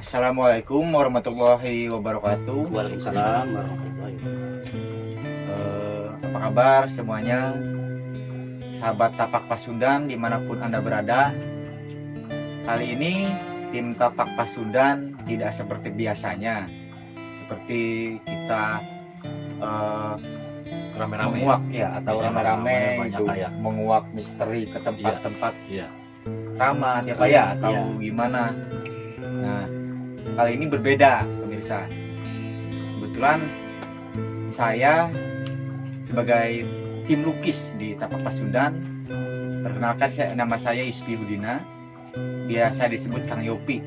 Assalamualaikum warahmatullahi wabarakatuh. Waalaikumsalam warahmatullahi wabarakatuh. Apa kabar semuanya, sahabat Tapak Pasundan dimanapun Anda berada. Kali ini tim Tapak Pasundan tidak seperti biasanya, seperti kita Rame-rame menguak ya, atau Iya, rame-rame banyak itu kayak. menguak misteri ke tempat-tempat Iya. ramah ya Pak ya, atau Iya. gimana. Nah, kali ini berbeda pemirsa. Kebetulan saya sebagai tim lukis di Tapak Pasundan, perkenalkan nama saya Ispi Budina, biasa disebut Kang Yopi.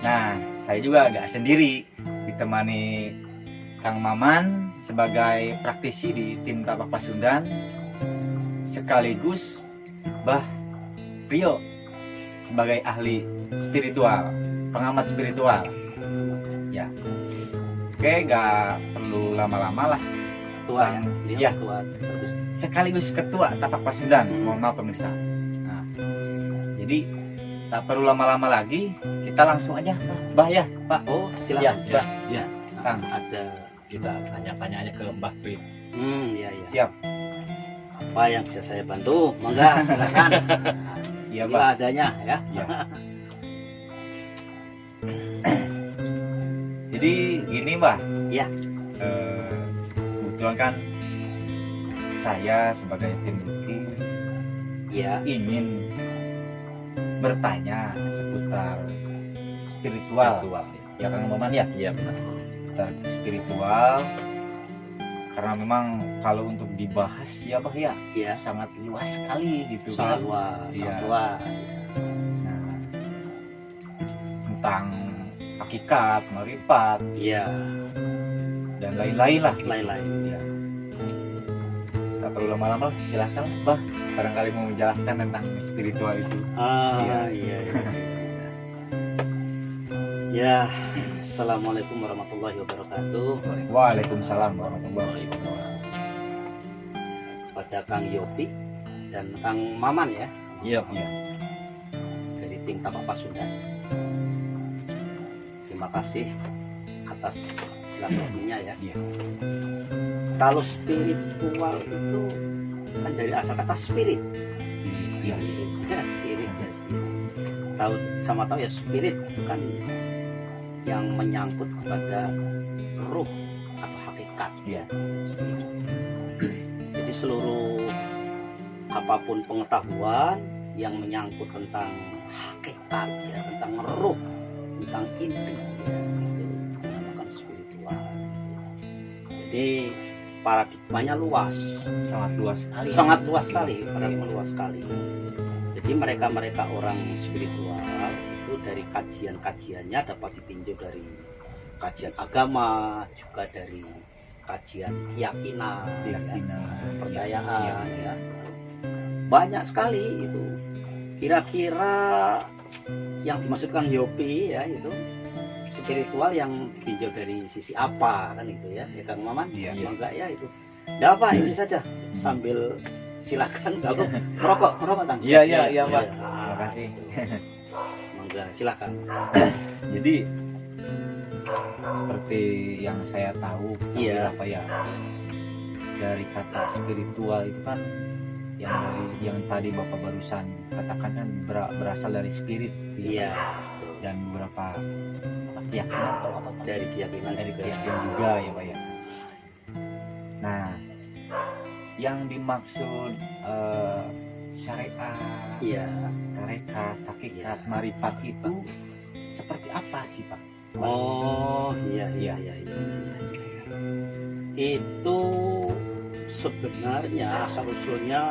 Nah, saya juga agak sendiri, ditemani Kang Maman sebagai praktisi di tim Tapak Pasundan, sekaligus Bah Rio sebagai ahli spiritual, pengamat spiritual. Ya, oke, gak perlu lama-lama lah. Tua Ya. tua. Sekaligus ketua Tapak Pasundan, mohon maaf pemirsa. Nah, jadi tak perlu lama-lama lagi, kita langsung aja, Bah ya, Pak. Oh, Ya, silakan. Bah. Ya. Kang. Ada Kita tanya-tanya aja ke Mbak Pri. iya iya. Siap. Apa yang bisa saya bantu? Mongga, silakan. Iya, Inilah Pak. adanya ya. Ya. Jadi gini, Mbak. Ya. Kebetulan kan saya sebagai tim lukis Ya. ingin bertanya seputar spiritual. Ya Kang Maman ya? Iya benar. Seputar spiritual. Karena memang kalau untuk dibahas ya Pak ya, Ya. sangat luas sekali gitu Sangat kan. luas. Iya. Sangat luas. Nah, tentang hakikat, marifat Iya. dan lain-lain lah. Lain-lain. Ya. Tak perlu lama-lama, silahkan Bah, barangkali mau menjelaskan tentang spiritual itu. Iya. Iya. Ya. Assalamualaikum warahmatullahi wabarakatuh. Waalaikumsalam warahmatullahi wabarakatuh. Pada Kang Yopi dan Kang Maman ya, Iya. dari tim Tapak Pasundan. Terima kasih atas silaturahminya ya. Iya. Kalau spiritual itu kan dari asal kata spirit. Iya. Ya, spirit ya. Tahu sama tahu ya, spirit itu kan yang menyangkut kepada ruh atau hakikat. Iya. Jadi seluruh apapun pengetahuan yang menyangkut tentang hakikat ya, tentang ruh, tentang inti ya, itu dinamakan spiritual. Jadi paradigmanya luas, Sangat luas sekali. sangat luas sekali, paradigma luas sekali. Jadi mereka orang spiritual itu dari kajian-kajiannya dapat ditinjau dari kajian agama, juga dari kajian keyakinan, ya, kepercayaan ya. Banyak sekali itu. Kira-kira yang dimaksudkan Yopi ya itu spiritual yang ditinjau dari sisi apa kan itu ya, ya Kang Maman? Iya. Enggak ya itu. Enggak apa, ini saja sambil silakan kalau merokok Kang. Iya Pak. Ah, Terima kasih. Monggo silakan. Jadi seperti yang saya tahu, Iya. apa ya, dari kata spiritual itu kan yang tadi Bapak barusan katakan kan berasal dari spirit. Iya. Dan beberapa keyakinan atau apa Pak? Dari keyakinan Dari juga. keyakinan juga ya Pak ya. Nah, yang dimaksud syariat, Iya. tarekat, hakikat, marifat itu seperti apa sih Pak? Oh, iya. Itu sebenarnya asal usulnya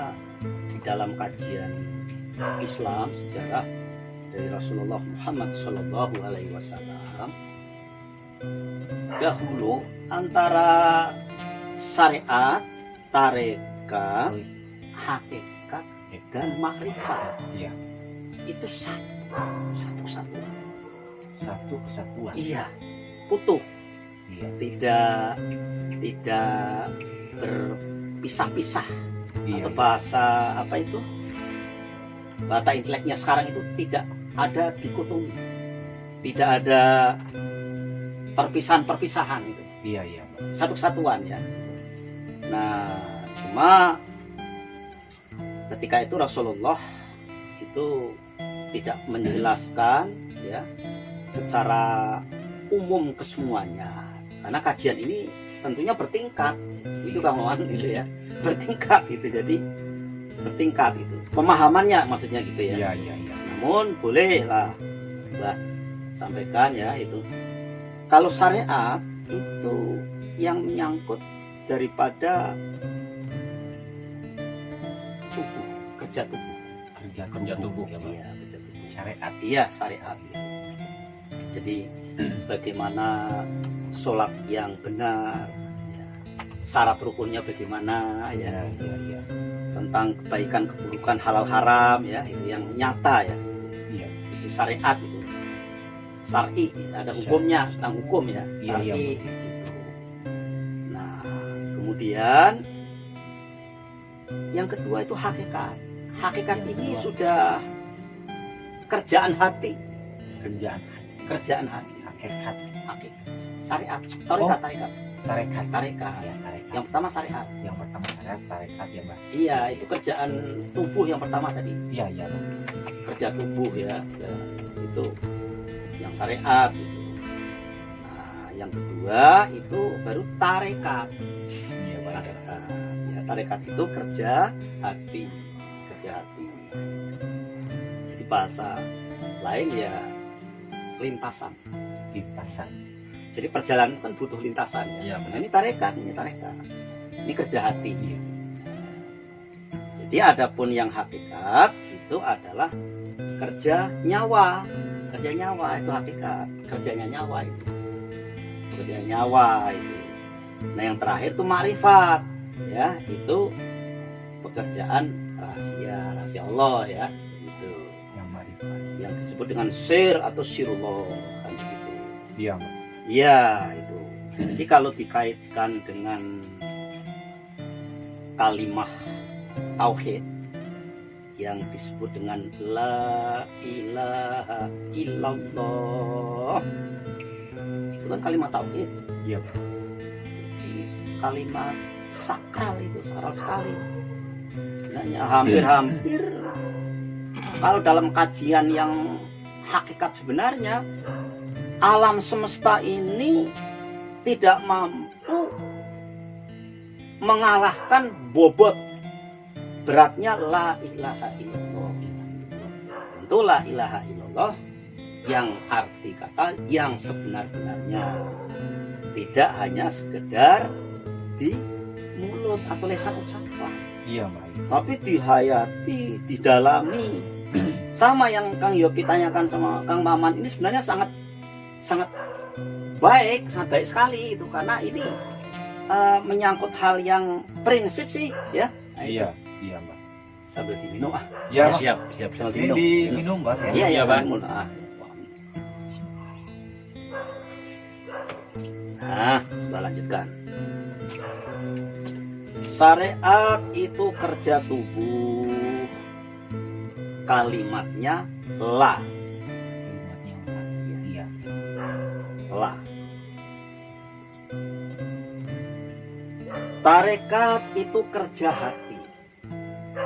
di dalam kajian Islam sejarah dari Rasulullah Muhammad Shallallahu Alaihi Wasallam. Dahulu antara syariat, tarekat, hakikat dan makrifat Iya. itu satu kesatuan. Satu kesatuan. Iya, utuh. Iya. Tidak berpisah-pisah. Iya. Atau bahasa apa itu, bahasa inteleknya sekarang itu tidak ada dikotomi. tidak ada perpisahan itu, Iya, iya. satu kesatuan ya. Nah, cuma ketika itu Rasulullah itu tidak menjelaskan ya secara umum ke semuanya, karena kajian ini tentunya bertingkat, itu Kang Wawan gitu ya, bertingkat gitu, jadi bertingkat itu pemahamannya maksudnya gitu ya. Iya, iya, iya. Namun bolehlah sampaikan ya, itu kalau syariat itu yang menyangkut daripada tubuh, kerja tubuh. Kerja tubuh ya, Pak. Iya, kerja tubuh. Syariat. Iya, syariat. Jadi bagaimana sholat yang benar, ya, syarat rukunnya bagaimana ya, Iya, iya, iya. tentang kebaikan keburukan halal haram ya, itu yang nyata ya. Iya. Itu syariat itu. Syar'i, ada hukumnya, tentang hukum ya. Iya, iya. Syar'i itu. Nah, kemudian yang kedua itu hakikat. Hakikat Yang ini kedua. sudah kerjaan hati, Kerjaan kerjaan hati, hakikat. hakikat. Syariat, tarekat, tarekat, Tarekat. tarekat. Ya, tarekat. Yang pertama syariat. Yang pertama syariat, tarekat ya, Mbak. Iya, itu kerjaan tubuh yang pertama tadi. Iya, iya, Mbak. Kerja tubuh ya, ya, itu yang syariat itu. Nah, yang kedua itu baru tarekat. Iya, Mbak. Tarekat. Ya, tarekat itu kerja hati, kerja hati. Jadi bahasa lain ya lintasan. Lintasan. Jadi perjalanan itu kan butuh lintasan ya. Iya, Nah, benar. ini tarekat, ini tarekat. Ini kerja hati. Iya. Jadi adapun yang hakikat itu adalah kerja nyawa. Kerja nyawa itu hakikat. Kerjanya nyawa itu. Kerja nyawa itu. Nah, yang terakhir itu makrifat. Ya, itu pekerjaan rahasia, rahasia Allah ya. Itu Yang marifat. yang disebut dengan sir atau sirullah kan begitu. Iya, Mbak. Iya, itu. Jadi kalau dikaitkan dengan kalimat tauhid yang disebut dengan la ilaha illallah, itu kan kalimat tauhid. Iya, Mbak. Ini kalimat sakral, itu sakral sekali. Sebenarnya hampir-hampir kalau dalam kajian yang hakikat sebenarnya alam semesta ini tidak mampu mengalahkan bobot beratnya la ilaha illallah. Tentu la ilaha illallah yang arti kata yang sebenar-benarnya, tidak hanya sekedar di mulut atau lesan ucapan, Iya, Mbak. tapi dihayati, didalami. Sama yang Kang Yopi tanyakan sama Kang Maman ini sebenarnya sangat baik sekali itu, karena ini menyangkut hal yang prinsip sih ya. Nah, itu. Iya, iya, Mbak. Sambil diminum Ya, Mbak. Siap, siap, siap. Sambil Ini diminum, Mbak. ya? Iya, Iya, ya, Bang. minum. Nah, kita lanjutkan. Syariat itu kerja tubuh. Kalimatnya la, Iya. la. Tarekat itu kerja hati.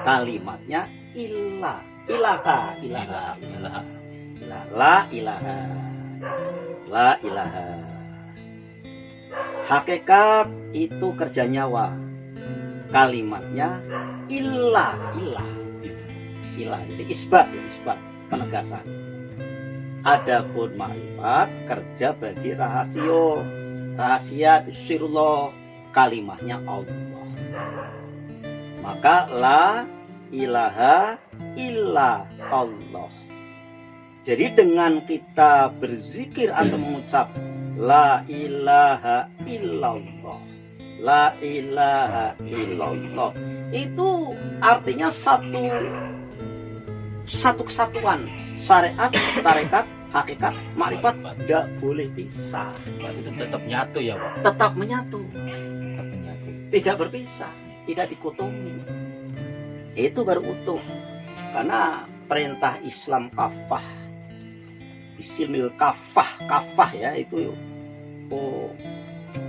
Kalimatnya ilah, ilaha, ilaha, ilaha, la ilaha, la ilaha. Hakikat itu kerja nyawa. Kalimatnya ilah, ilah, ilah. Jadi isbat, ya, isbat, penegasan. Adapun makrifat kerja bagi rahasio, rahasia sirullah, kalimahnya Allah. Maka la ilaha illa Allah. Jadi dengan kita berzikir atau mengucap la ilaha illallah, la ilaha illallah, itu artinya satu kesatuan. Syariat, tarekat, hakikat, makrifat tidak boleh pisah, Berarti itu tetap nyatu ya, Pak. tetap menyatu, Tetap menyatu. tidak berpisah, tidak dikotomi. Itu baru utuh. Karena perintah Islam kafah bisilmil kafah. Kafah ya itu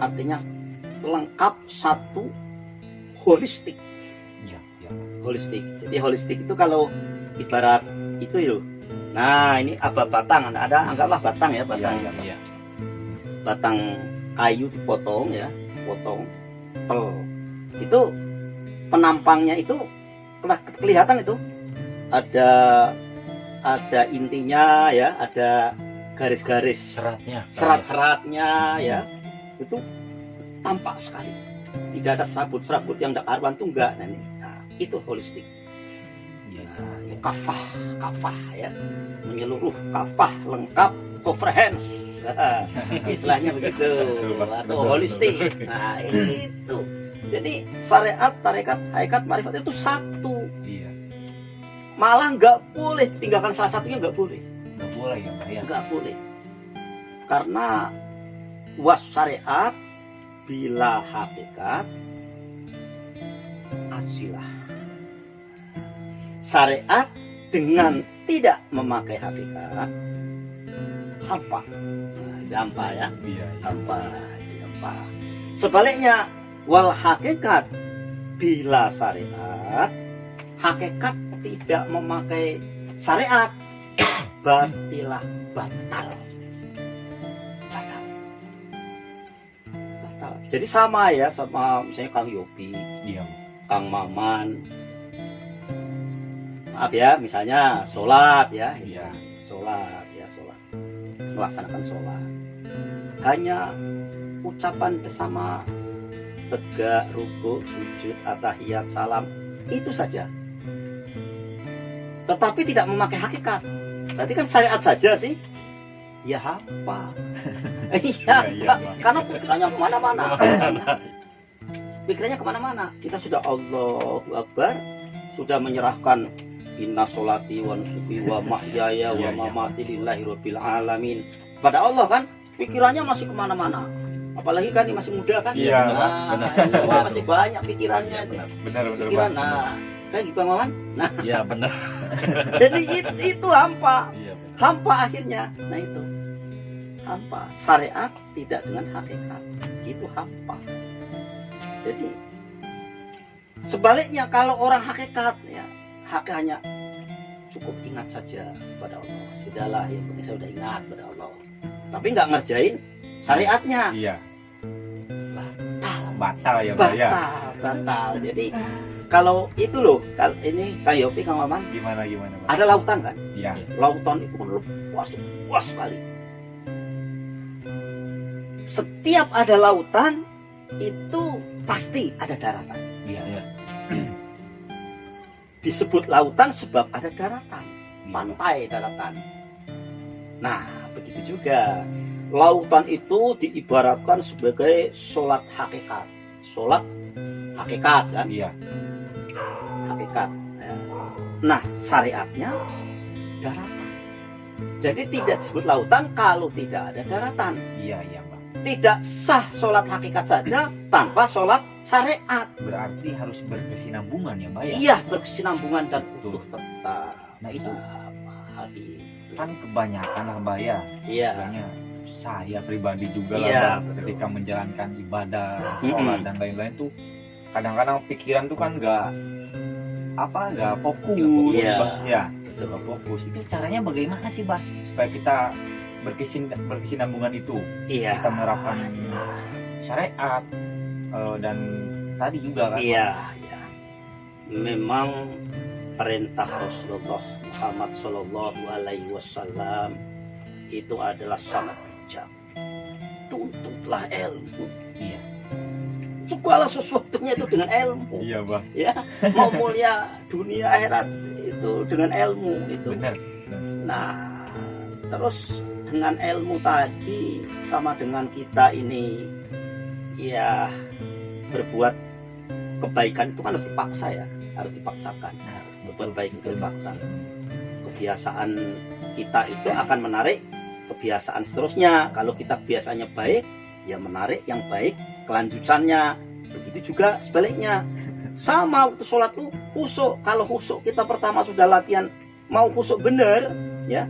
artinya lengkap, satu, holistik. Iya, iya. Holistik. Jadi holistik itu kalau ibarat itu yuk. Nah, ini apa batang? Ada anggaplah batang ya, batang. Iya. Batang kayu dipotong ya, potong pel. Itu penampangnya itu kelihatan itu ada intinya ya, ada garis-garis serat-seratnya ya, itu tampak sekali, tidak ada serabut-serabut yang tidak karuan tuh enggak. Nah, itu holistik. Kafah ya, menyeluruh, kafah lengkap, comprehensive. Istilahnya begitu, atau holistik. Nah itu, jadi syariat, tarekat, hakikat, marifat itu satu. Iya. Malah nggak boleh tinggalkan salah satunya, nggak boleh. Nggak boleh ya, Mbak ya. Nggak boleh, karena was syariat bila hakikat asilah. Syariat dengan tidak memakai hakikat hampa. Hampa ya. Iya. Hampa. Sebaliknya wal hakikat bila syariat, hakikat tidak memakai syariat, batilah batal. Jadi sama ya, sama misalnya Kang Yopi, Iya. Kang Maman. Maaf ya, misalnya sholat ya, Iya. sholat, melaksanakan sholat. Hanya ucapan bersama, tegak, rukuk, sujud, atahiyat, salam, itu saja. Tetapi tidak memakai hakikat. Berarti kan syariat saja sih. Ya apa? Iya, Iya, karena pikirannya kemana-mana. Pikirannya kemana-mana. Kita sudah Allahu Akbar, sudah menyerahkan inna sholati wa nusuki wa mahyaya wa mamati lillahi rabbil alamin pada Allah kan, pikirannya masih kemana-mana. Apalagi kan ini masih muda kan. Iya, benar. Masih banyak pikirannya. Benar. Pikiran, nah, kan juga Maman. Nah, Iya benar. jadi itu hampa. Iya. Hampa akhirnya. Nah itu hampa. Syariat tidak dengan hakikat, itu hampa. Jadi sebaliknya kalau orang hakikat ya, hanya cukup ingat saja pada Allah. Sudahlah, yang penting saya sudah ingat pada Allah. Tapi nggak ngerjain syariatnya. Iya. Batal. Batal ya, Mbak ya. Batal. Jadi kalau itu loh, kalau ini Kang Yopi, Kang Maman, Gimana, Mbak? ada lautan kan? Iya. Lautan itu luas sekali. Setiap ada lautan itu pasti ada daratan. Iya. Disebut lautan sebab ada daratan, pantai daratan. Nah, begitu juga lautan itu diibaratkan sebagai sholat hakikat. Sholat hakikat kan? Iya. Hakikat. Nah, syariatnya daratan. Jadi tidak disebut lautan kalau tidak ada daratan. Iya, Mbak. Tidak sah sholat hakikat saja tanpa sholat syariat. Berarti harus berkesinambungan ya, Mbak ya. Iya, berkesinambungan dan Betul. utuh tetap. Nah, itu Habis. kan kebanyakan lah, Mbak ya. Iya. Misalnya saya pribadi juga Iya, lah, Mbak, betul. ketika menjalankan ibadah, sholat dan lain-lain tuh kadang-kadang pikiran tuh kan nggak fokus. Iya. Mbak. Ya, nggak fokus. Itu caranya bagaimana sih, Mbak, supaya kita berkesinambungan itu? Iya. Kita menerapkan syariat dan tadi juga kan. Iya. Memang perintah Rasulullah Muhammad Shallallahu Alaihi Wasallam itu adalah sangat bijak. Tuntutlah ilmu. Iya. Segala sesuatunya itu dengan ilmu. Iya, Mbak. Ya, mau mulia dunia akhirat itu dengan ilmu itu. Benar. Nah, terus dengan ilmu tadi sama dengan kita ini ya berbuat kebaikan itu kan harus dipaksa ya, harus dipaksakan. Berbuat baik itu dipaksa. Kebiasaan kita itu akan menarik kebiasaan seterusnya. Kalau kita biasanya baik, ya menarik yang baik kelanjutannya. Begitu juga sebaliknya. Sama waktu sholat tuh khusyuk. Kalau khusyuk kita pertama sudah latihan mau khusyuk bener, ya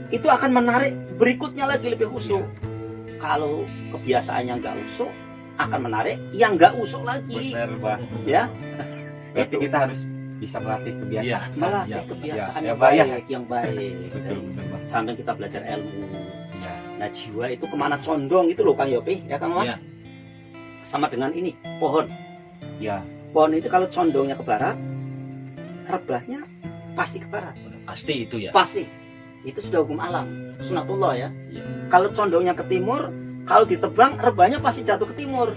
itu akan menarik berikutnya lagi lebih khusyuk. Kalau kebiasaannya nggak khusyuk, akan menarik yang nggak khusyuk lagi. Benar, Pak. Ya, Berarti kita harus bisa melatih kebiasaan. melatih Ya, kebiasaan ya, yang Pak, ya. baik, yang baik. Betul, betul, Pak. Sambil kita belajar ilmu. Iya. Nah, jiwa itu kemana condong itu loh Kang Yopi, ya Kang Wan? Iya. Sama dengan ini, pohon. Ya, Pohon itu kalau condongnya ke barat, rebahnya pasti ke barat. Pasti itu ya. Pasti. Itu sudah hukum alam, sunatullah ya. Iya. Kalau condongnya ke timur, kalau ditebang rebahnya pasti jatuh ke timur.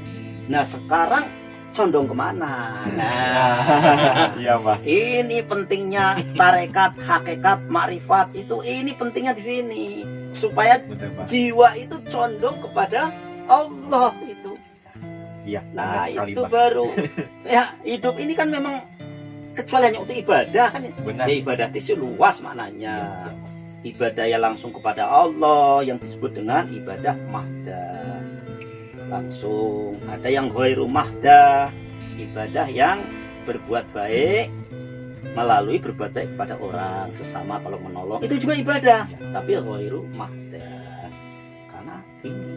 Nah, sekarang condong kemana? Nah, iya, Pak. ini pentingnya tarekat, hakikat, makrifat itu. Ini pentingnya di sini supaya Betul, Pak. jiwa itu condong kepada Allah itu. Iya. Nah, benar sekali, itu Pak. baru ya hidup ini kan memang kecuali hanya untuk ibadah kan ya. Benar. Ya, ibadah itu luas maknanya. Ibadah yang langsung kepada Allah yang disebut dengan ibadah mahdah. Langsung ada yang ghairu mahdah, ibadah yang berbuat baik melalui berbuat baik kepada orang sesama, kalau menolong itu juga ibadah, tapi ghairu mahdah. Karena ini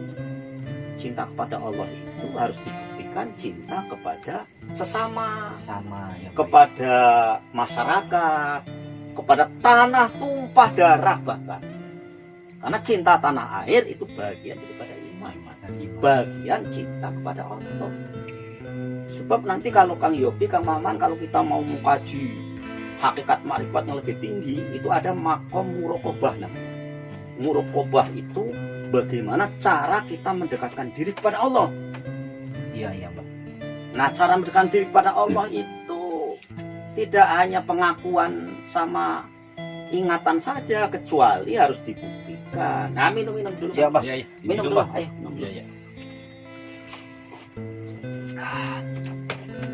cinta kepada Allah itu harus dibuktikan cinta kepada sesama, Sama ya, Pak. kepada masyarakat, kepada tanah tumpah darah bahkan. Karena cinta tanah air itu bagian daripada iman, bagian cinta kepada Allah. Sebab nanti kalau Kang Yopi, Kang Maman, kalau kita mau mengkaji hakikat makrifat yang lebih tinggi, itu ada makom muraqabah namanya. Muraqabah itu bagaimana cara kita mendekatkan diri kepada Allah. Iya, iya, Pak. Nah, cara mendekatkan diri kepada Allah itu tidak hanya pengakuan sama ingatan saja, kecuali harus dibuktikan. Nah, minum dulu. Iya, Pak. Iya, iya. Minum dulu, ayo minum Iya, dulu. iya.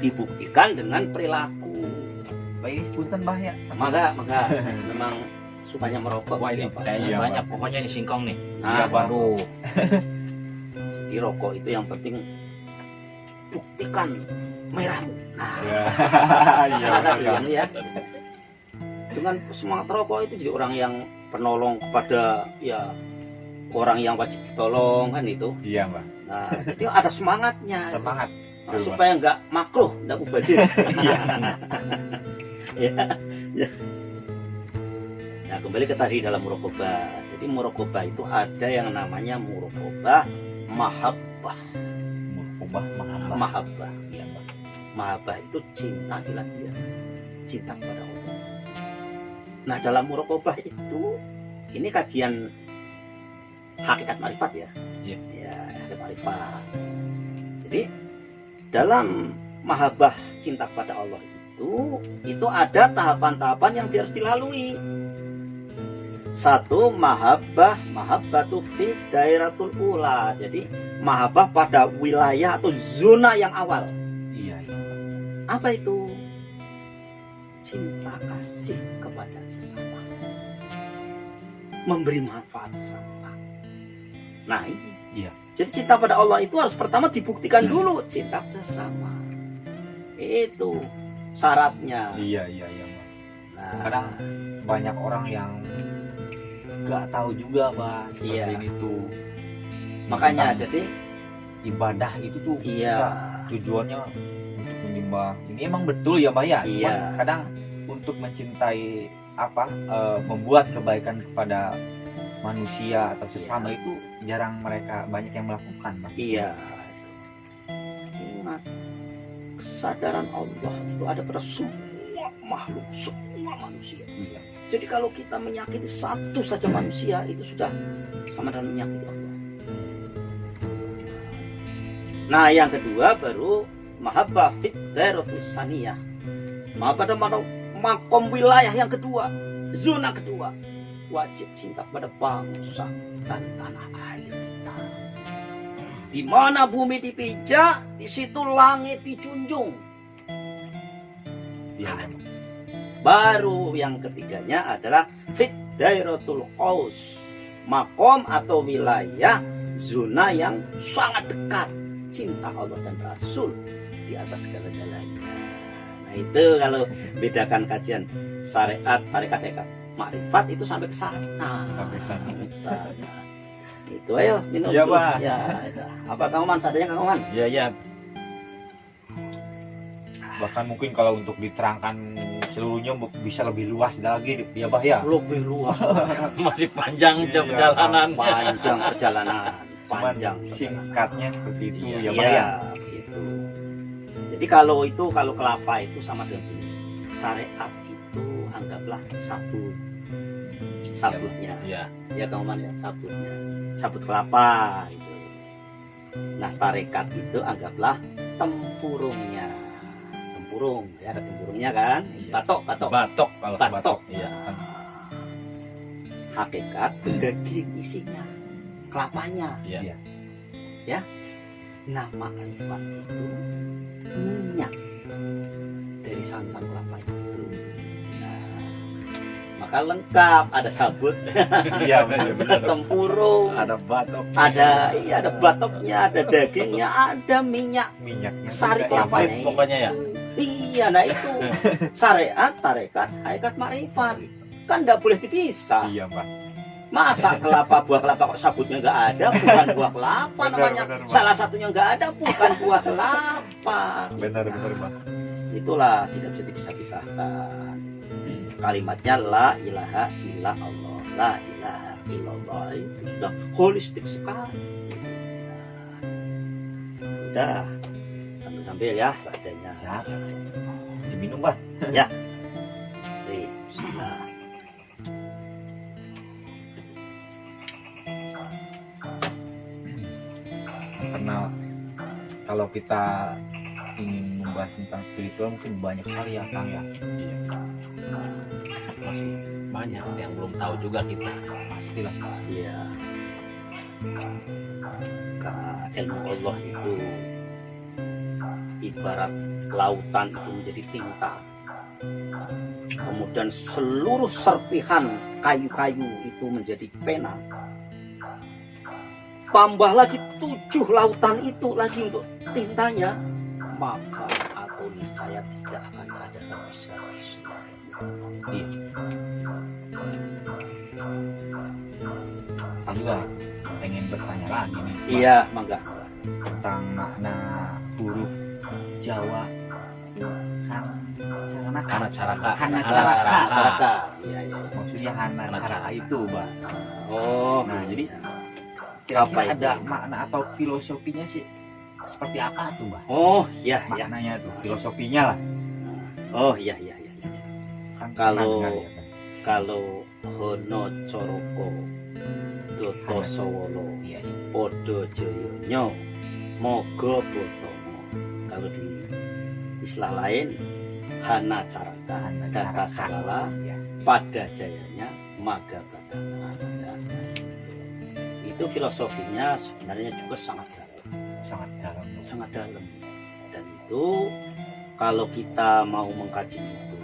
Dibuktikan dengan perilaku. Pak, ini punten, Pak, ya. Maka memang sukanya merokok. Wah, ini Pak. kayaknya Iya, banyak Pak. pokoknya ini singkong nih. Nah, Pak. baru di rokok itu yang penting buktikan merahmu. Nah, Iya. Iya, kata benar, dia ya. Dengan semangat rokok itu jadi orang yang penolong kepada ya orang yang wajib ditolong kan itu. Iya, Pak. Nah, itu ada semangatnya. Semangat. Nah, supaya nggak makruh, nggak mubazir. Iya. ya, ya. Nah, kembali ke tadi dalam muraqabah. Jadi muraqabah itu ada yang namanya muraqabah mahabbah. Muraqabah, mahabbah. Mahabbah. Iya, Pak. Mahabbah itu cinta ilahiah, cinta kepada Allah. Nah, dalam muraqabah itu ini kajian hakikat marifat ya. Iya. Ya, hakikat marifat. Jadi dalam mahabbah cinta kepada Allah itu ada tahapan-tahapan yang harus dilalui. Satu, mahabbatu fi dairatul ula. Jadi mahabbah pada wilayah atau zona yang awal. Iya, iya. Apa itu? Cinta kasih kepada sesama, memberi manfaat sesama. Nah, ini Iya. jadi cinta pada Allah itu harus pertama dibuktikan dulu cinta sesama. Itu syaratnya. Iya, iya, iya, Pak. Nah, Kadang banyak orang yang nggak tahu juga, Pak, seperti Iya. itu. makanya Tentang jadi ibadah itu tuh iya, tujuannya untuk menyembah. Ini emang betul ya, Pak, ya. Cuman Iya. kadang untuk mencintai membuat kebaikan kepada manusia atau sesama itu jarang mereka banyak yang melakukan, Pak. iya. Ingat, kesadaran Allah itu ada pada semua makhluk, semua manusia. Iya. Jadi kalau kita menyakiti satu saja manusia itu sudah sama dengan menyakiti Allah. Nah, yang kedua baru mahabbah fit dairatus saniyah. Mahabbah pada makom wilayah yang kedua, zona kedua. Wajib cinta pada bangsa dan tanah air kita. Di mana bumi dipijak, di situ langit dijunjung. Iya, Pak. Baru yang ketiganya adalah fit dairatul qaus, makom atau wilayah zona yang sangat dekat, cinta Allah dan Rasul di atas segala-galanya. Nah, itu kalau bedakan kajian syariat, tarekat, makrifat itu sampai ke sana. Sampai sana. Itu ayo minum Iya, dulu. Pak. Ya, itu. Apa Kang Oman? Sadanya Kang Oman? Iya, iya. Bahkan mungkin kalau untuk diterangkan seluruhnya bisa lebih luas lagi ya Bah ya. Lebih luas. Masih panjang Iya, perjalanan. Panjang perjalanan. Cuman Panjang. singkatnya seperti itu ya Bah Iya, ya. gitu. Jadi kalau kelapa itu sama dengan ini. Syariat itu anggaplah sabutnya. Iya. Ya Kang Oman ya, sabut kelapa itu. Nah tarekat itu anggaplah tempurungnya, ya ada tempurungnya kan, batok. Batok kalau batok. Iya. Hakikat daging isinya, kelapanya. Iya. Ya, nah makrifat itu minyak dari santan kelapa itu. Maka lengkap, ada sabut, Iya benar. ada tempurung, Ada batok, ada batoknya, ada dagingnya, ada minyaknya, sari kelapanya. Pokoknya ya. Iya, nah itu syariat, tarekat, hakikat, makrifat kan nggak boleh dipisah. Iya Pak. Masa buah kelapa kok sabutnya nggak ada, bukan buah kelapa namanya. Benar, Pak. Salah satunya nggak ada, bukan buah kelapa. Benar Pak. Itulah tidak bisa dipisah-pisahkan. Kalimatnya la ilaha illallah, la ilaha illallah itu sudah holistik sekali. Udah, sambil ya seadanya. Ya. Diminum Bah. Ya. Oke, bismillah. Karena kalau kita ingin membahas tentang spiritual mungkin banyak sekali ya Kang ya. Masih banyak yang belum tahu juga kita. Pastilah. Iya. Karena ilmu Allah itu ibarat lautan itu menjadi tinta. Kemudian seluruh serpihan kayu-kayu itu menjadi pena. Tambah lagi 7 lautan itu lagi untuk tintanya, maka aku niscaya tidak akan ada habisnya. Iya. Saya juga pengen bertanya lagi nih Pak, Iya, mangga. tentang makna huruf Jawa Hana caraka. Caraka. Iya. maksudnya hana caraka itu Bah. Oh, Nah jadi apa kira-kira itu? ada makna atau filosofinya sih seperti apa tuh Bah? Oh, iya. Maknanya tuh filosofinya lah. Oh, iya. Kan Kalau- pernah dengar ya, Bah? Kalau Hono Coroko Doto Sowolo Iya. Podo Joyonyo Mogo Botomo. Kalau di istilah lain Hana Caraka Data Salala Ya. pada jayanya Maga Badana. Ya. Itu filosofinya sebenarnya juga sangat dalam. Sangat dalam. Dan itu kalau kita mau mengkaji itu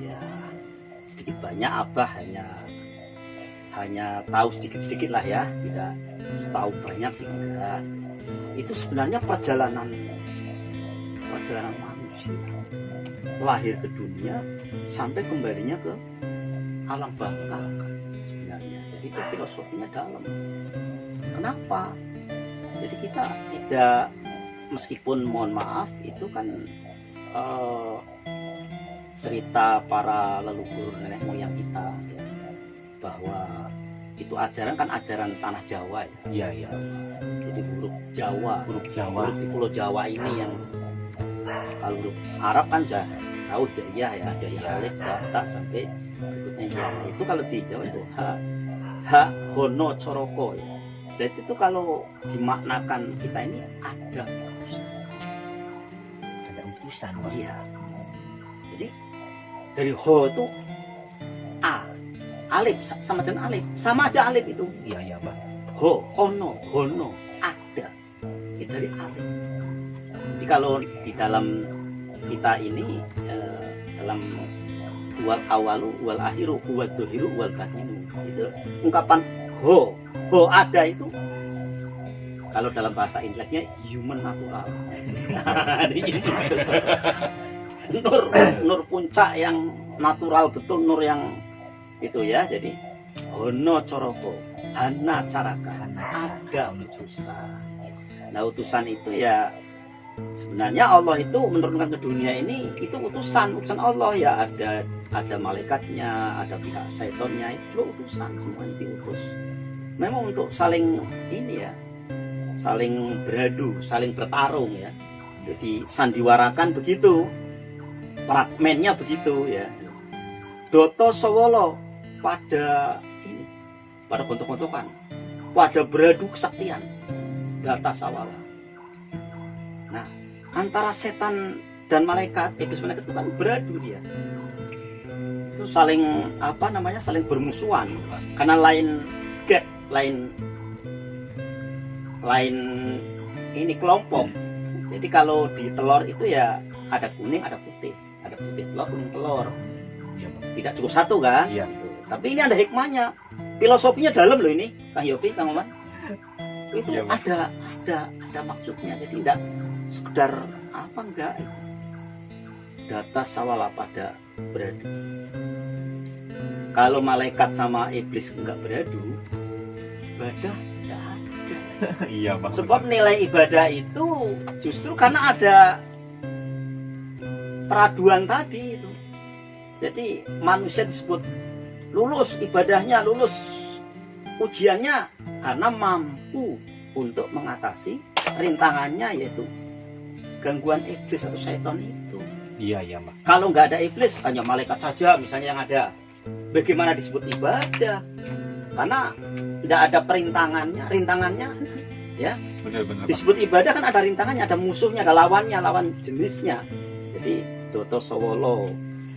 ya sedikit banyak Abah hanya tahu sedikit lah ya, tidak tahu banyak sih enggak. Itu sebenarnya perjalanan manusia lahir ke dunia sampai kembalinya ke alam baka sebenarnya. Jadi itu filosofinya dalam. Kenapa? Jadi kita tidak, meskipun mohon maaf itu kan cerita para leluhur nenek moyang kita ya, bahwa itu ajaran kan ajaran tanah Jawa ya. Iya. Jadi huruf Jawa, Huruf Jawa. huruf di Pulau Jawa ini yang kalau huruf Arab kan sudah tahu ya dari alif bata sampai berikutnya ya. Itu kalau di Jawa itu ha hono coroko ya. Dan itu kalau dimaknakan kita ini ada utusan Bah. iya. Jadi dari ho itu a alif sama dengan alif, sama aja alif itu. Iya Bah. Hono ada itu dari alif. Jadi kalau di dalam kita ini dalam wal awalu wal akhiru wal dohiru wal batinu itu ungkapan ho ada itu kalau dalam bahasa inteleknya human natural. nur puncak yang natural betul, nur yang itu ya. Jadi Hono Coroko, Hana Caraka, ada utusan. Nah utusan itu ya sebenarnya Allah itu menurunkan ke dunia ini itu utusan Allah ya, ada malaikatnya, ada pihak syaitonnya, itu utusan, semuanya diutus. Memang untuk saling ini ya, saling beradu, saling bertarung ya. Jadi sandiwarakan begitu, fragmennya begitu ya. Doto Sowolo pada ini, pada gontok-gontokan, pada beradu kesaktian, data sawala. Nah, antara setan dan malaikat, iblis malaikat itu kan beradu dia. Itu saling apa namanya, saling bermusuhan. Karena lain gap, lain ini kelompok. Jadi kalau di telur itu ya ada kuning, ada putih telur, kuning telur. Tidak cukup satu kan? Iya. Tapi ini ada hikmahnya, filosofinya dalam loh ini, Kang Yopi, Kang Oman. Itu Iya, ada maksudnya, jadi tidak sekedar apa enggak. Data sawala pada beradu. Kalau malaikat sama iblis enggak beradu, ibadah enggak ada. Iya, Bang. Sebab nilai ibadah itu justru karena ada peraduan tadi itu. Jadi manusia disebut lulus ibadahnya, lulus ujiannya karena mampu untuk mengatasi rintangannya, yaitu gangguan iblis atau syaitan itu. Iya, Bang. Kalau nggak ada iblis, hanya malaikat saja misalnya yang ada, bagaimana disebut ibadah? Karena tidak ada rintangannya ya. Benar-benar. Disebut ibadah kan ada rintangannya, ada musuhnya, ada lawannya, lawan jenisnya. Jadi Doto Sowolo,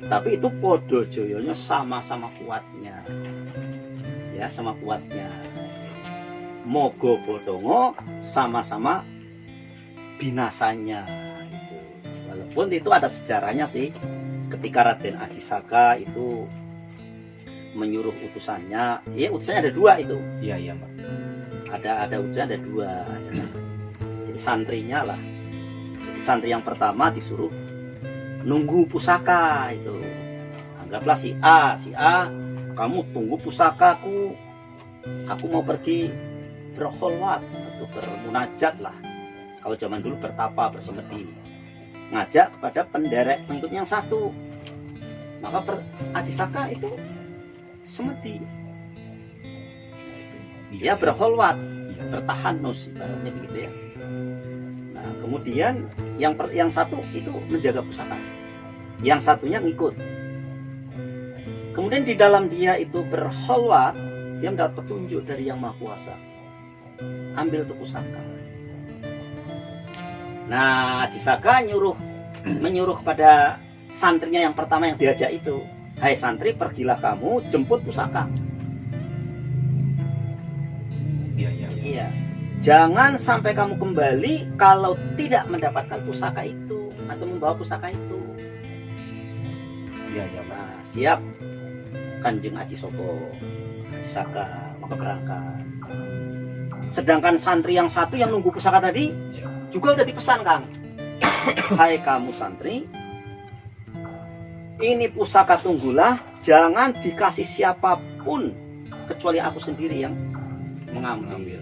tapi itu podo joyonya sama-sama kuatnya ya, sama kuatnya. Mogo bodongo sama-sama binasanya gitu. Walaupun itu ada sejarahnya sih, ketika Raden Ajisaka itu menyuruh utusannya, ya utusannya ada dua itu. Iya, Bang. Ada utusan ada dua ya. Jadi santrinya lah, jadi santri yang pertama disuruh nunggu pusaka itu. Anggaplah si A, kamu tunggu pusakaku, aku mau pergi berkholwat atau bermunajat lah. Kalau zaman dulu bertapa, bersemedi, ngajak kepada penderek pengikut yang satu. Maka Ajisaka itu semedi, dia berkholwat, bertahanus ibaratnya begitu ya. Nah, kemudian yang satu itu menjaga pusaka, yang satunya ngikut. Kemudian di dalam dia itu berkholwat, dia mendapat petunjuk dari Yang Maha Kuasa. Ambil tuh pusaka. Nah, Ajisaka menyuruh kepada santrinya yang pertama yang diajak itu, hai santri, pergilah kamu jemput pusaka. Iya. Jangan sampai kamu kembali kalau tidak mendapatkan pusaka itu atau membawa pusaka itu. Iya, Nah, siap Kanjeng Ajisoko, Ajisaka, maka berangkat. Sedangkan santri yang satu yang nunggu pusaka tadi juga udah dipesan, Kang. Hai kamu santri, ini pusaka tunggulah, jangan dikasih siapapun kecuali aku sendiri yang mengambil.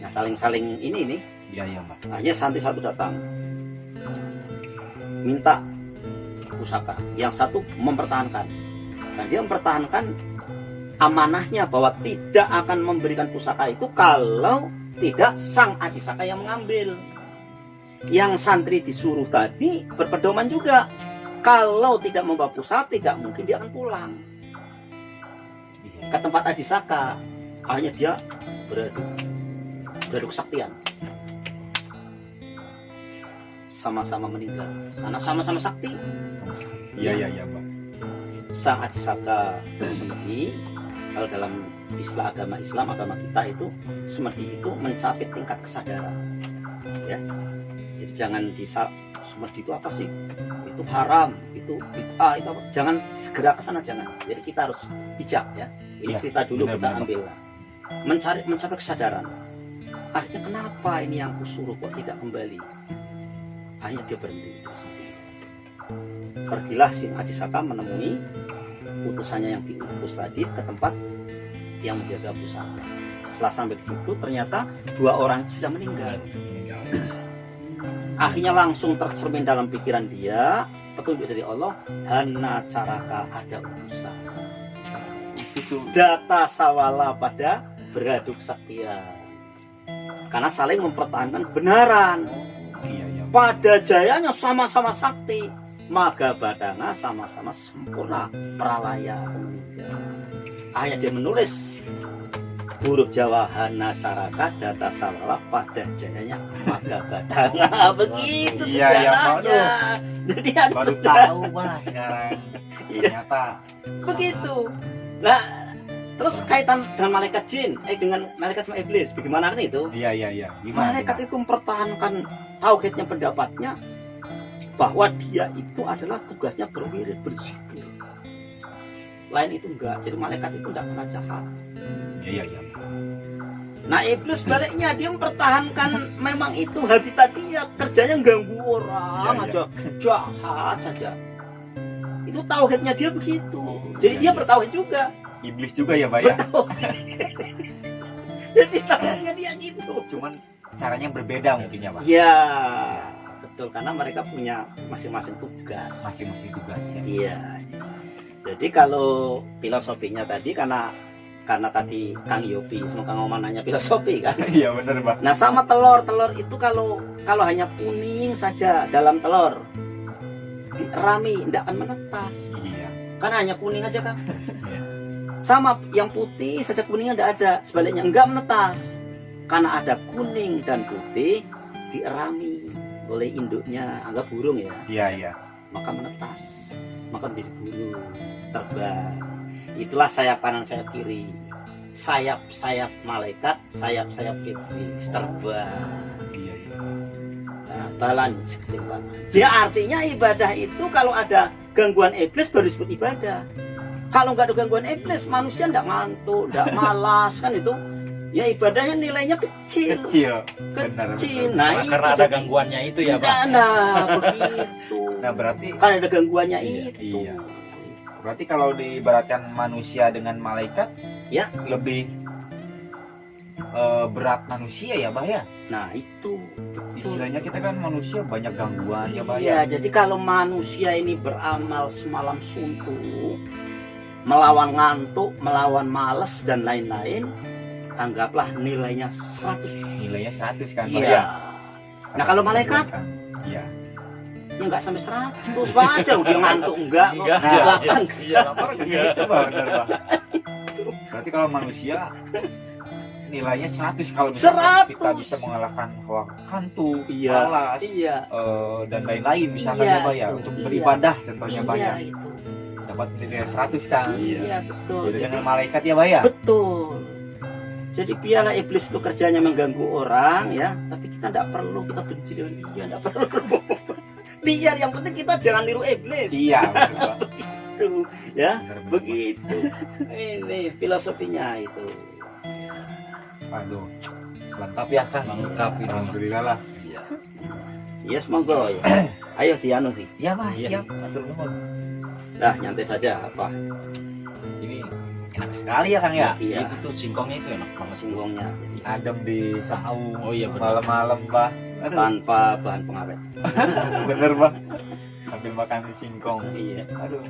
Nah, saling-saling ini nih. Iya, Bang. Hanya santri satu datang minta pusaka, yang satu mempertahankan. Dan dia mempertahankan amanahnya bahwa tidak akan memberikan pusaka itu kalau tidak sang Ajisaka yang mengambil. Yang santri disuruh tadi berpedoman juga, kalau tidak membawa pusaka tidak mungkin dia akan pulang ke tempat Ajisaka. Akhirnya dia beradu kesaktian, sama-sama meninggal karena sama-sama sakti. Iya, Bang. Sang Ajisaka bersemedi. Kalau dalam agama kita itu semedi itu mencapai tingkat kesadaran ya. Jadi jangan semedi itu apa sih, itu haram, itu bid'ah, itu apa, jangan segera ke sana, jangan. Jadi kita harus bijak ya. Ini Ya, cerita dulu, benar, kita benar. ambil lah, mencapai kesadaran. Akhirnya kenapa ini yang kusuruh kok tidak kembali? Akhirnya dia berhenti. pergilah si Ajisaka menemui utusannya yang diutus tadi ke tempat yang menjaga pusaka. Setelah sampai di situ ternyata 2 orang sudah meninggal. Akhirnya langsung tercermin dalam pikiran dia petunjuk dari Allah, Hana Caraka ada urusan. Data sawala pada beraduk saktian. Karena saling mempertahankan kebenaran. Iya. Pada jayanya sama-sama sakti, Maga Badana sama-sama sempurna pralaya meninggal. Akhirnya dia menulis huruf Jawa Hana Caraka data sawala pada jayanya Maga Badana. Begitu sejarahnya. Jadi ada Baru tahu Pak sekarang. Ternyata begitu. Nah, terus kaitan dengan malaikat jin, dengan malaikat sama iblis, bagaimana kan itu? iya. Gimana? Malaikat itu mempertahankan tauhidnya, pendapatnya bahwa dia itu adalah tugasnya berwirid, berzikir. Lain itu enggak. Jadi malaikat itu enggak pernah jahat. Iya. Nah, iblis baliknya dia mempertahankan memang itu habitat dia, kerjanya ganggu orang aja, jahat saja. Itu tauhidnya dia begitu. Jadi dia bertauhid juga. Iblis juga ya Pak ya. Jadi tauhidnya dia gitu. Cuman caranya berbeda mungkin ya Pak. Ya, betul, karena mereka punya masing-masing tugas. Masing-masing tugas ya. Iya. Jadi kalau filosofinya tadi karena tadi Kang Yopi, semoga ngomong nanya filosofi kan. Iya benar Pak. Nah, sama telur itu kalau hanya kuning saja dalam telur rami tidak akan menetas. Iya. Karena hanya kuning aja kan. Sama yang putih saja kuningnya tidak ada, sebaliknya enggak menetas. Karena ada kuning dan putih dierami oleh induknya, anggap burung ya. Iya. Maka menetas, maka menjadi burung, terbang. Itulah sayap kanan sayap kiri, sayap malaikat, sayap iblis, terbang. Iya. Nah, balance. Jadi artinya ibadah itu kalau ada gangguan iblis baru disebut ibadah. Kalau nggak ada gangguan iblis, manusia nggak ngantuk, nggak malas kan itu. Ya ibadahnya nilainya kecil. Benar. Nah, karena ada jadi- gangguannya itu ya Pak. Nah, begitu. Nah berarti Kan ada gangguannya Iya, itu. iya. berarti kalau diibaratkan manusia dengan malaikat Ya. lebih berat manusia ya Pak ya. Nah, itu. Istilahnya kita kan manusia banyak gangguan ya Pak ya. Iya, jadi kalau manusia ini beramal semalam suntuk, melawan ngantuk, melawan males dan lain-lain, anggaplah nilainya 100. Nilainya 100 kan Pak Iya. ya. Nah, kalau malaikat? Iya. Ya nggak sampai 100 aja dia ngantuk enggak kok. Enggak, Delapan. iya. Gitu Pak, benar Pak. Berarti kalau manusia nilainya 100 kalau misalnya 100. kita bisa mengalahkan hawa hantu, Iya. malas, Iya. dan lain-lain misalkan Iya, ya Pak ya, itu. untuk Iya. beribadah contohnya Pak ya, Iya, itu. dapat nilai 100 kan. Iya, betul. Jadi dengan malaikat ya Pak ya. Betul. Jadi biarlah iblis itu kerjanya mengganggu orang ya, tapi kita tidak perlu, kita benci dengan dia, tidak perlu. Biar yang penting kita jangan niru iblis. Iya, betul, Pak. Tuh, ya, Benar, benar. begitu. Ini filosofinya itu. Aduh, lengkap ya kan? Lengkap ini. Alhamdulillah lah. Yes, monggo ya. Ayo dianu nih. Iya Mas, Iya. siap. Atur nuhun. Dah nyantai saja apa Ini enak sekali ya Kang ya. Iya. Itu tuh singkongnya itu enak banget. singkongnya Adem di saung. Oh iya, benar. Malam-malam Pak. Aduh, tanpa bahan pengawet. bener Pak. Sambil makan singkong. Iya. Aduh.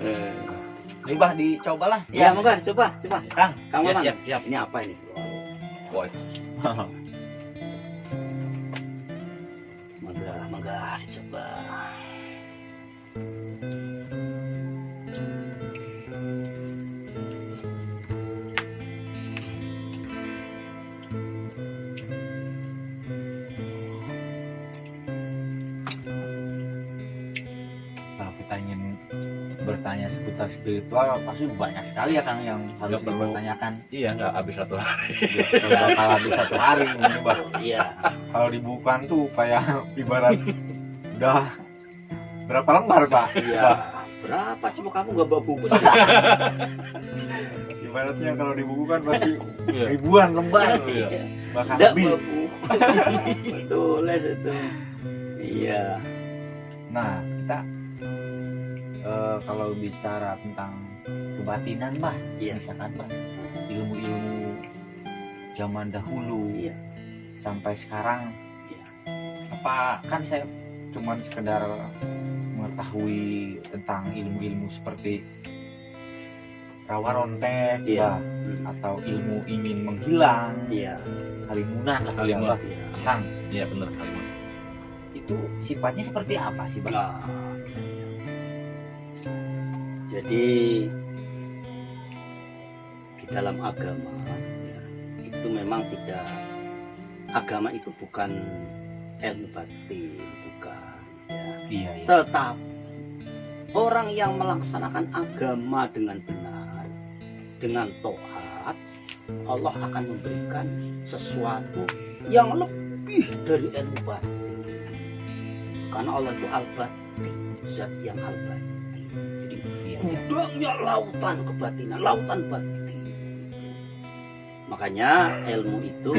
Eh, Ini Pak dicobalah. ya monggo coba. Kang. Kamu Ya, Mang. siap. Ini apa ini? Boy. Mangga dicoba. Kalau kita ingin bertanya seputar spiritual pasti banyak sekali ya Kang yang harus Nggak perlu. dipertanyakan. Iya, nggak habis satu hari. Nggak bakal habis satu hari ini Pak. Iya. Kalau dibukukan tuh kayak ibarat udah berapa lembar Pak? Iya. Berapa cuma kamu nggak bawa buku sih? Ibaratnya kalau dibukukan pasti Iya. ribuan lembar, Iya. bahkan Nggak lebih. bawa buku. Tulis itu. Iya. Nah, kita kalau bicara tentang kebatinan, Mbah, Iya. misalkan Mbah, ilmu-ilmu zaman dahulu Iya. sampai sekarang, Iya. apa kan saya cuman sekedar mengetahui tentang ilmu-ilmu seperti rawa rontek, Iya. Mbah, atau ilmu ingin menghilang, Iya. halimunan, Halimunan. Kang, Iya benar kalimat. itu sifatnya seperti apa sih, Bang? Nah, jadi di dalam agama ya, itu memang tidak, agama itu bukan ilmu batin, bukan ya. Iya, iya. Tetap orang yang melaksanakan agama dengan benar, dengan taat, Allah akan memberikan sesuatu yang lebih dari ilmu batin. Karena Allah itu al-batin, zat yang al-batin. Jadi Iya. gudangnya lautan kebatinan, lautan batin. Makanya ilmu itu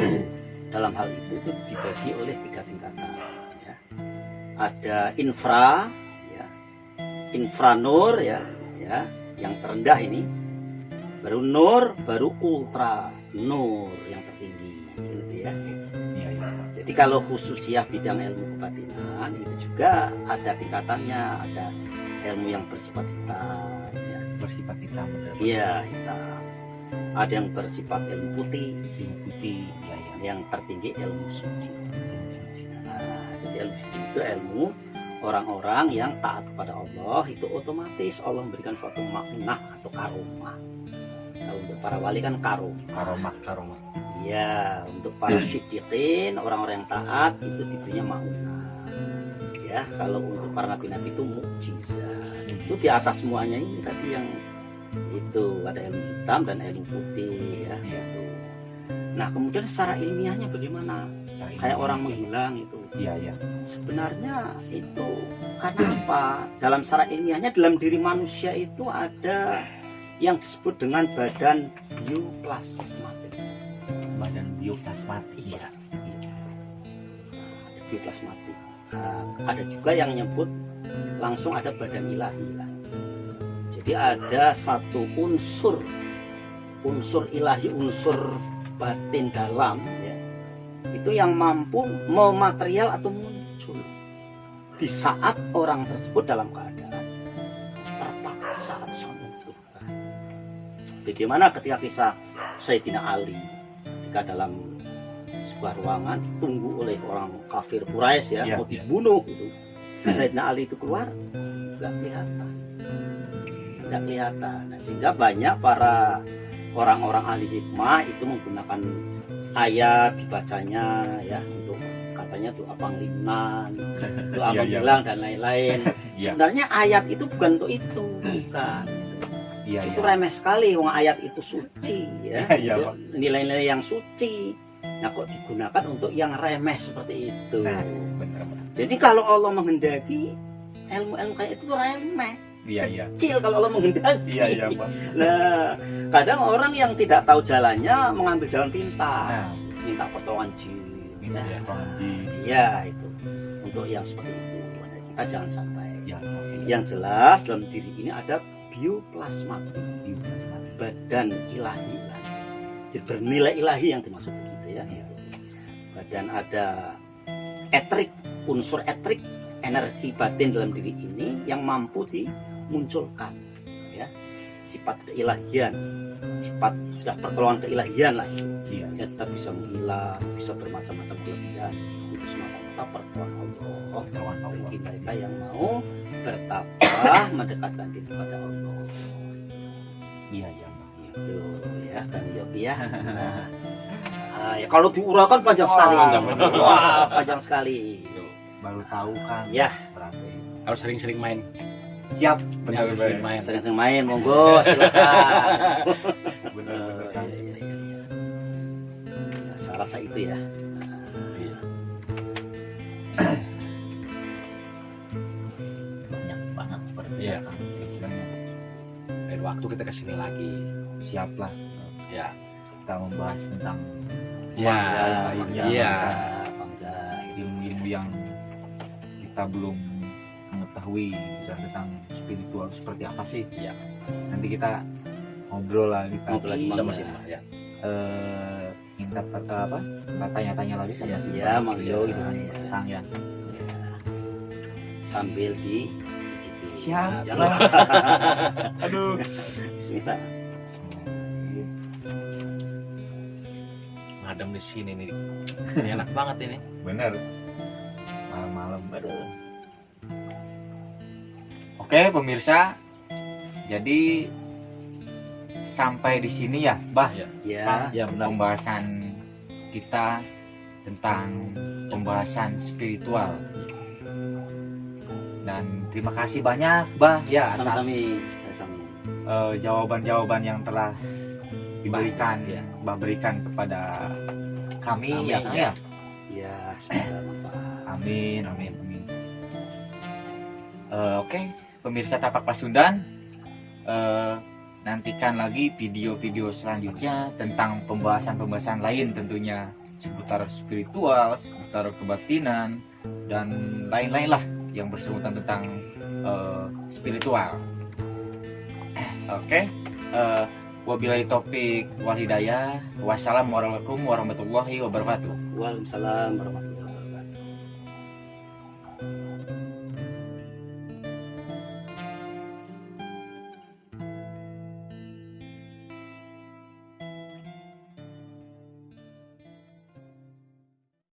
dalam hal itu dibagi oleh 3 tingkatan. Ya. Ada infra, ya, infranur, ya, yang terendah ini. Baru nur, baru ultra nur yang tertinggi, gitu ya. Iya, iya. Jadi kalau khususnya bidang ilmu kebatinan itu juga ada tingkatannya, ada ilmu yang bersifat hitam, ya. Bersifat hitam, benar. Iya, hitam. Ada yang bersifat ilmu putih, Ilmu putih, iya, iya. yang tertinggi ilmu suci. Nah, jadi ilmu suci itu ilmu orang-orang yang taat kepada Allah, itu otomatis Allah memberikan suatu makna atau karomah. Nah, untuk para wali kan karomah. Karomah. Ya, untuk para siddiqin, orang-orang yang taat itu diberinya makna. Ya, kalau untuk para nabi-nabi itu mukjizat. Itu di atas semuanya ini tadi yang itu ada ilmu hitam dan ilmu putih ya. Gitu. Nah, kemudian secara ilmiahnya bagaimana? Kayak orang menghilang itu. Iya, iya. Sebenarnya itu karena apa? Dalam secara ilmiahnya dalam diri manusia itu ada yang disebut dengan badan bioplasmatik. Badan bioplasmatik, ya. Bioplasmatik. Nah, ada juga yang nyebut langsung ada badan ilahi. Jadi ada satu unsur ilahi, unsur batin dalam ya, itu yang mampu mematerial atau muncul di saat orang tersebut dalam keadaan terpaksa atau sangat membutuhkan. Bagaimana ketika kisah Sayyidina Ali ketika dalam sebuah ruangan ditunggu oleh orang kafir Quraisy ya, Ya, mau dibunuh itu. Sayyidina Ali itu keluar nggak kelihatan. Nah, sehingga banyak para orang-orang ahli hikmah itu menggunakan ayat dibacanya ya untuk katanya doa pangliman, doa Iya, iya. menghilang dan lain-lain. Iya. Sebenarnya ayat itu bukan untuk itu, bukan. Iya, Itu iya. remeh sekali, wong ayat itu suci ya. Iya, Itu Pak. nilai-nilai yang suci. Nah, kok digunakan untuk yang remeh seperti itu. Nah, benar-benar. Jadi kalau Allah menghendaki ilmu-ilmu kayak itu remeh, Iya, iya. kecil kalau Allah menghendaki. Iya, iya, Pak. Nah, kadang orang yang tidak tahu jalannya mengambil jalan pintas, minta potongan jin. Minta Nah, potongan jin. iya itu. Untuk yang seperti itu, kita jangan sampai. Ya, Yang jelas dalam diri ini ada bioplasmatik, badan ilahi. Jadi bernilai ilahi yang dimaksud begitu ya. Dan ada etrik, unsur etrik, energi batin dalam diri ini yang mampu dimunculkan ya, sifat keilahian, sifat sudah pertolongan keilahian lah itu. Iya. Ya, kita bisa menghilang, bisa bermacam-macam kelebihan, itu semata-mata pertolongan Allah. Pertolongan Allah. Bagi mereka yang mau bertakwa mendekatkan diri kepada Allah. Iya, iya, Pak. Itu ya kan Yopi ya. Nah, ya kalau diuraikan panjang sekali. panjang bener. Wah, panjang sekali. Baru tahu kan. Ya. Berarti. Harus sering-sering main. Siap. Harus sering main. Sering-sering main, monggo silakan. Benar-benar. Iya, iya, iya. Ya, saya rasa itu ya. Banyak banget seperti Iya. itu. Istilahnya. Dan waktu kita kesini lagi. Siaplah Ya. kita membahas tentang Ya. lainnya, Iya. Bangga. ilmu-ilmu yang kita belum mengetahui mengetahui tentang spiritual seperti apa sih. Ya. Nanti kita ngobrol lagi Ngobrol lagi Sama Bang, sih, ya. ya. minta apa kita tanya-tanya lagi sama si Ya, Bang. Mang Yo, gitu kan, ya. Tentang ya. Sambil di Siap. Jangan. Aduh. Bismillah. Ngadem di sini nih. Ini enak banget ini. Bener. Malam-malam baru. Oke pemirsa, jadi sampai di sini ya, Bah. Ya. Ya, Ya benar. Pembahasan kita tentang pembahasan spiritual. Dan terima kasih banyak, Bah, ya atas sama-sama. jawaban-jawaban yang telah diberikan ya, Bah berikan kepada kami Amin, ya, Kang, ya. ya. Ya, semoga manfaat. Amin, amin, amin. Oke, pemirsa Tapak Pasundan, nantikan lagi video-video selanjutnya tentang pembahasan-pembahasan lain tentunya seputar spiritual, seputar kebatinan, dan lain-lain lah yang bersangkutan tentang spiritual. Oke, wabillahi taufik wal hidayah. Wassalamualaikum warahmatullahi wabarakatuh. Waalaikumsalam warahmatullahi wabarakatuh.